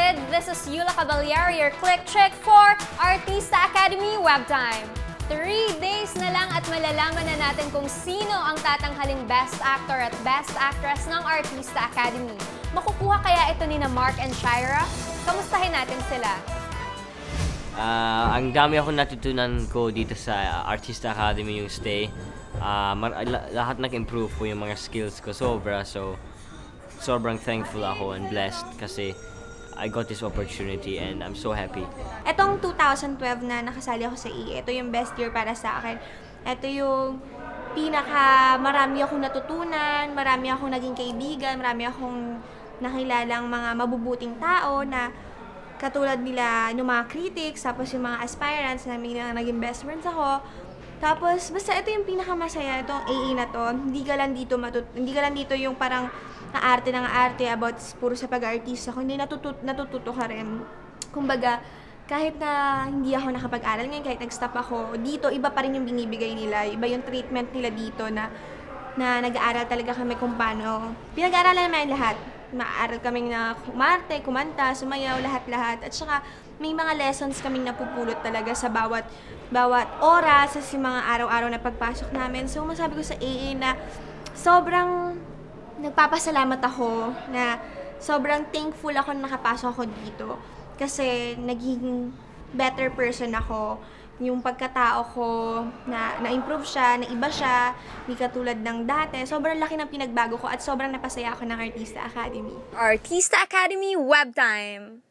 started. This is Yula Caballero, your click check for Artista Academy Web Time. 3 days na lang at malalaman na natin kung sino ang tatanghaling Best Actor at Best Actress ng Artista Academy. Makukuha kaya ito ni na Mark and Shira? Kamustahin natin sila. Ang dami akong natutunan ko dito sa Artista Academy yung stay. Lahat nag-improve po yung mga skills ko sobra. So, sobrang thankful ako and blessed kasi I got this opportunity and I'm so happy. Etong 2012 na nakasali ako sa EE, ito yung best year para sa akin. Ito yung marami akong natutunan, marami akong naging kaibigan, marami akong nakilalang mga mabubuting tao na katulad nila yung mga critics, tapos yung mga aspirants na naging best friends ako. Tapos, basta ito yung pinakamasaya, itong AA na to. Hindi ka lang dito yung parang naarte about puro sa pag-artista ko. Hindi natututo ka rin. Kumbaga, kahit na hindi ako nakapag-aral ngayon, kahit nag-stop ako, dito iba pa rin yung binibigay nila. Iba yung treatment nila dito na nag-aaral talaga kami kung paano. Pinag-aaralan naman lahat. Maaral kaming na kumarte, kumanta, sumayaw, lahat-lahat. At saka, may mga lessons kaming napupulot talaga sa bawat oras, sa mga araw-araw na pagpasok namin. So, masabi ko sa AA na sobrang nagpapasalamat ako, na sobrang thankful ako na nakapasok ako dito. Kasi naging better person ako. Yung pagkatao ko, na-improve siya, naiba siya, hindi katulad ng dati. Sobrang laki ng pinagbago ko at sobrang napasaya ako ng Artista Academy. Artista Academy Web Time.